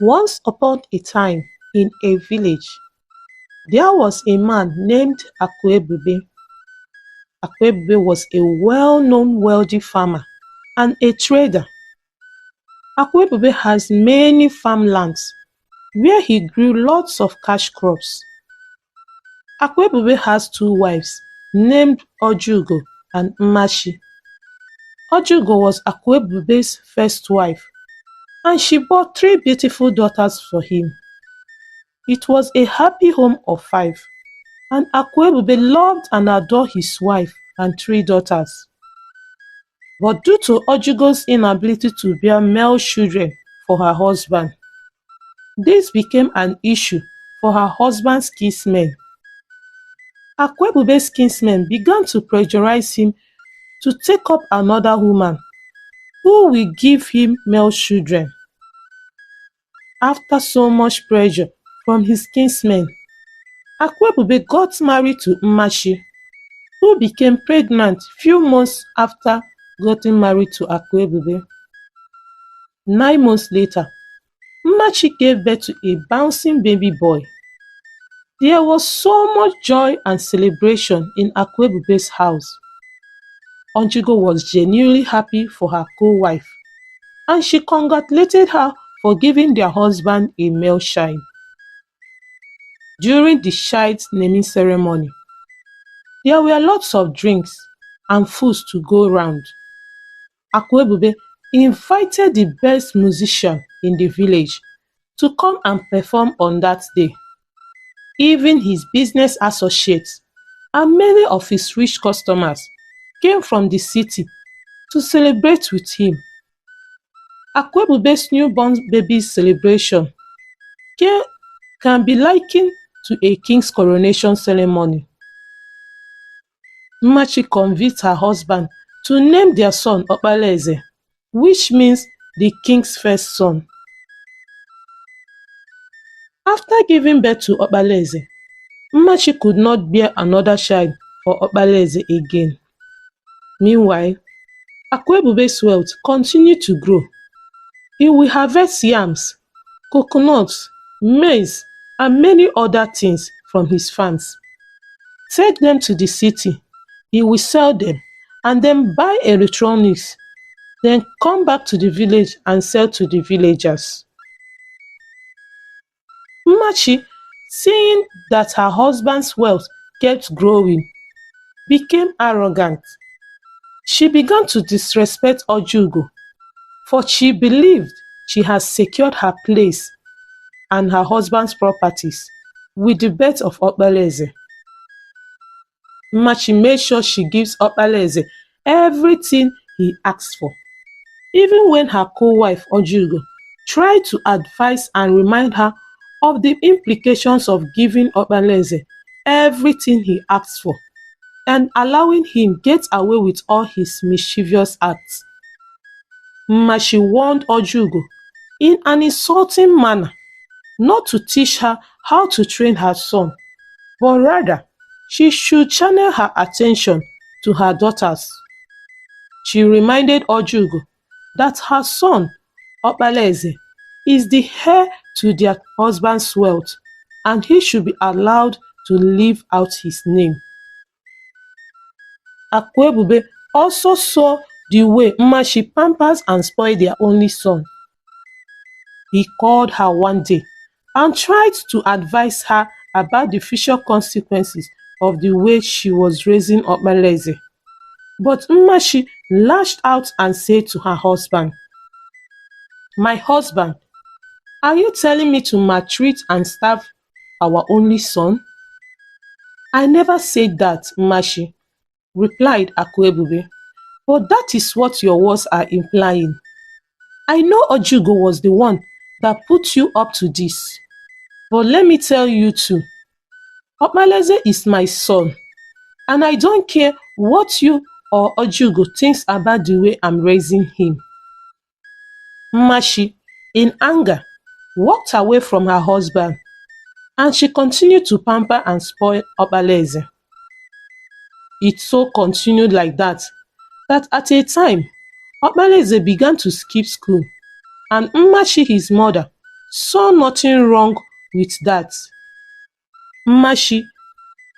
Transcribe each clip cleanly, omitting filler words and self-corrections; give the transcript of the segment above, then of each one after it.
Once upon a time, in a village, there was a man named Akuebube. Akuebube was a well-known wealthy farmer and a trader. Akuebube has many farmlands where he grew lots of cash crops. Akuebube has two wives named Ojugo and Mmachi. Ojugo was Akuebube's first wife, and she bore three beautiful daughters for him. It was a happy home of five, and Akuebube loved and adored his wife and three daughters. But due to Ojugo's inability to bear male children for her husband, this became an issue for her husband's kinsmen. Akuebube's kinsmen began to pressurize him to take up another woman who will give him male children. After so much pressure from his kinsmen, Akuebube got married to Mmachi, who became pregnant few months after getting married to Akuebube. 9 months later, Mmachi gave birth to a bouncing baby boy. There was so much joy and celebration in Akuebube's house. Ojugo was genuinely happy for her co-wife, and she congratulated her for giving their husband a male child. During the child's naming ceremony, there were lots of drinks and foods to go round. Akuebube invited the best musician in the village to come and perform on that day. Even his business associates and many of his rich customers came from the city to celebrate with him. Akuebube's newborn baby's celebration can be likened to a king's coronation ceremony. Mmachi convinced her husband to name their son Okpalaeze, which means the king's first son. After giving birth to Okpalaeze, Mmachi could not bear another child for Okpalaeze again. Meanwhile, Akuebube's wealth continued to grow. He will harvest yams, coconuts, maize, and many other things from his farms. Take them to the city, he will sell them, and then buy electronics, then come back to the village and sell to the villagers. Mmachi, seeing that her husband's wealth kept growing, became arrogant. She began to disrespect Ojugo, for she believed she had secured her place and her husband's properties with the birth of Okpalaeze. Mmachi made sure she gives Okpalaeze everything he asked for. Even when her co-wife Ojugo tried to advise and remind her of the implications of giving Okpalaeze everything he asked for and allowing him get away with all his mischievous acts, Mmachi warned Ojugo in an insulting manner not to teach her how to train her son, but rather she should channel her attention to her daughters. She reminded Ojugo that her son, Okpalaeze, is the heir to their husband's wealth and he should be allowed to live out his name. Akuebube also saw the way Mmachi pampers and spoiled their only son. He called her one day and tried to advise her about the future consequences of the way she was raising Okpalaeze. But Mmachi lashed out and said to her husband, "My husband, are you telling me to maltreat and starve our only son?" "I never said that, Mmachi," replied Akuebube, "but that is what your words are implying. I know Ojugo was the one that put you up to this, but let me tell you too, Okpalaeze is my son, and I don't care what you or Ojugo thinks about the way I'm raising him." Mmachi, in anger, walked away from her husband, and she continued to pamper and spoil Okpalaeze. It so continued like that at a time, Okpalaeze began to skip school, and Mmachi, his mother, saw nothing wrong with that. Mmachi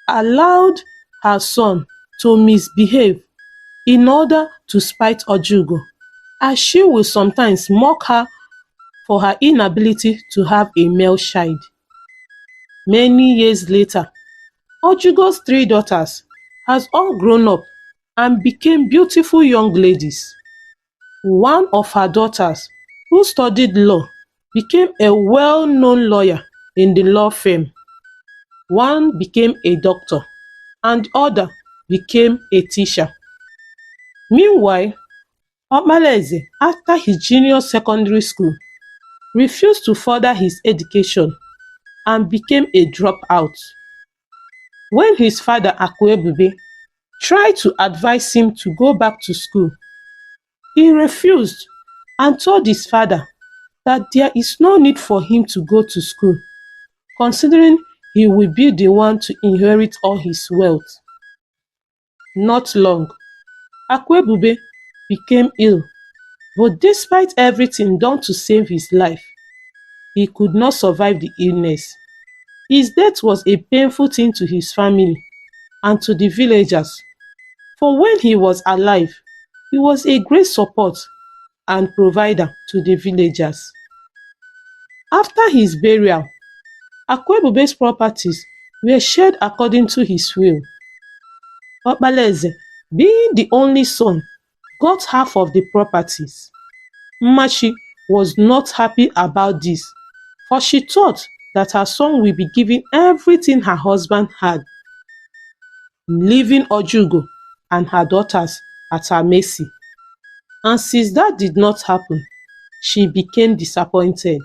allowed her son to misbehave in order to spite Ojugo, as she will sometimes mock her for her inability to have a male child. Many years later, Ojugo's 3 daughters has all grown up and became beautiful young ladies. One of her daughters, who studied law, became a well-known lawyer in the law firm. One became a doctor and the other became a teacher. Meanwhile, Okpalaeze, after his junior secondary school, refused to further his education and became a dropout. When his father Akuebube tried to advise him to go back to school, he refused and told his father that there is no need for him to go to school, considering he will be the one to inherit all his wealth. Not long, Akuebube became ill, but despite everything done to save his life, he could not survive the illness. His death was a painful thing to his family and to the villagers, for when he was alive, he was a great support and provider to the villagers. After his burial, Akuebube's properties were shared according to his will. Okpalaeze, being the only son, got half of the properties. Mmachi was not happy about this, for she thought that her son will be given everything her husband had, leaving Ojugo and her daughters at her mercy. And since that did not happen, she became disappointed.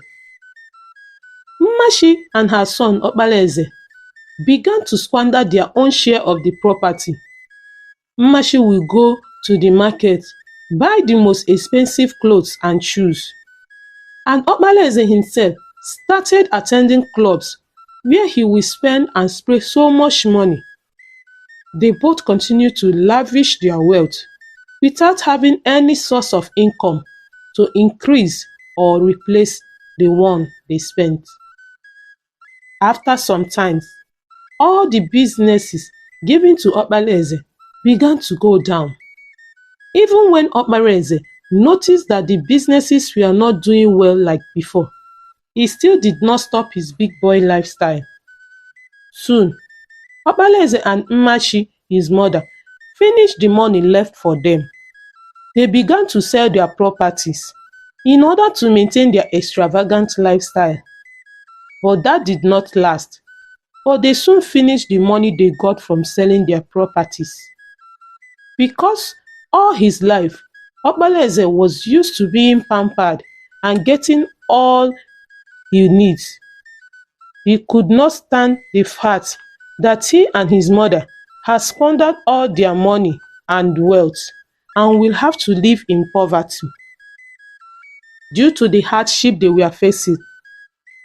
Mmachi and her son Okpalaeze began to squander their own share of the property. Mmachi will go to the market, buy the most expensive clothes and shoes. And Okpalaeze himself started attending clubs where he will spend and spray so much money. They both continued to lavish their wealth without having any source of income to increase or replace the one they spent. After some time, all the businesses given to Okpalaeze began to go down. Even when Okpalaeze noticed that the businesses were not doing well like before, he still did not stop his big boy lifestyle. Soon, Okpalaeze and Mmachi, his mother, finished the money left for them. They began to sell their properties in order to maintain their extravagant lifestyle. But that did not last, for they soon finished the money they got from selling their properties. Because all his life, Okpalaeze was used to being pampered and getting all he needs. He could not stand the fact that he and his mother had squandered all their money and wealth and will have to live in poverty. Due to the hardship they were facing,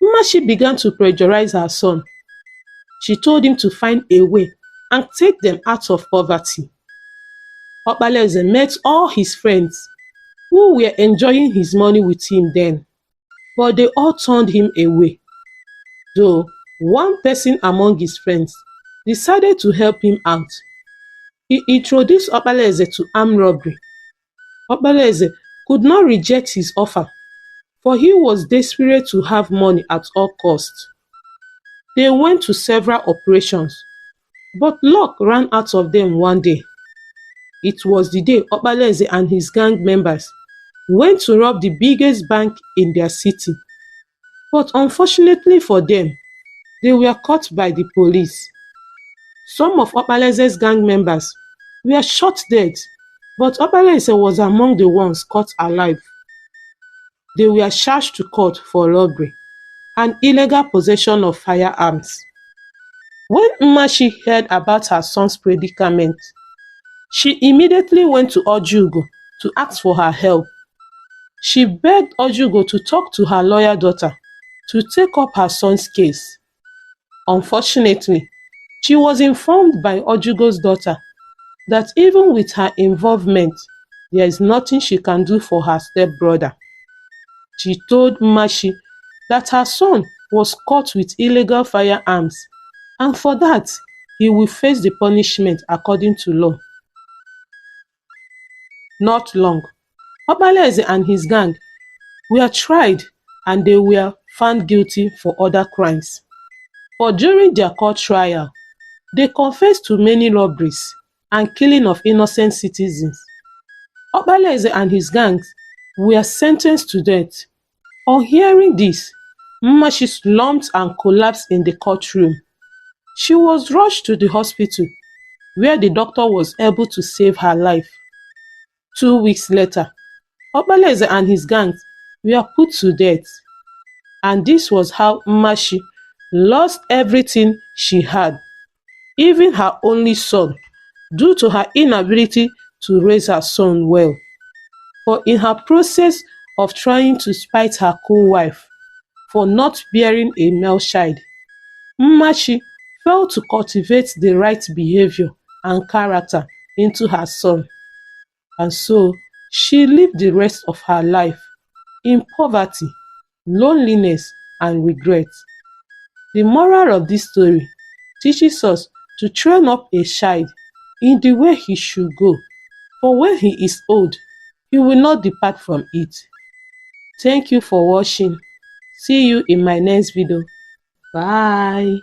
Mmachi began to pressurize her son. She told him to find a way and take them out of poverty. Okpalaeze met all his friends who were enjoying his money with him then, but they all turned him away. Though one person among his friends decided to help him out. He introduced Okpalaeze to armed robbery. Okpalaeze could not reject his offer, for he was desperate to have money at all costs. They went to several operations, but luck ran out of them one day. It was the day Okpalaeze and his gang members went to rob the biggest bank in their city. But unfortunately for them, they were caught by the police. Some of Okpalaeze's gang members were shot dead, but Okpalaeze was among the ones caught alive. They were charged to court for robbery and illegal possession of firearms. When Mmachi heard about her son's predicament, she immediately went to Ojugo to ask for her help. She begged Ojugo to talk to her lawyer daughter to take up her son's case. Unfortunately, she was informed by Ojugo's daughter that even with her involvement, there is nothing she can do for her stepbrother. She told Mmachi that her son was caught with illegal firearms, and for that, he will face the punishment according to law. Not long, Obaleze and his gang were tried and they were found guilty for other crimes. But during their court trial, they confessed to many robberies and killing of innocent citizens. Obaleze and his gangs were sentenced to death. On hearing this, Mmachi slumped and collapsed in the courtroom. She was rushed to the hospital where the doctor was able to save her life. 2 weeks later, Obaleze and his gangs were put to death. And this was how Mmachi lost everything she had, even her only son, due to her inability to raise her son well. For in her process of trying to spite her co-wife for not bearing a male child, Mmachi failed to cultivate the right behavior and character into her son. And so, she lived the rest of her life in poverty, loneliness, and regret. The moral of this story teaches us to train up a child in the way he should go, for when he is old, he will not depart from it. Thank you for watching. See you in my next video. Bye.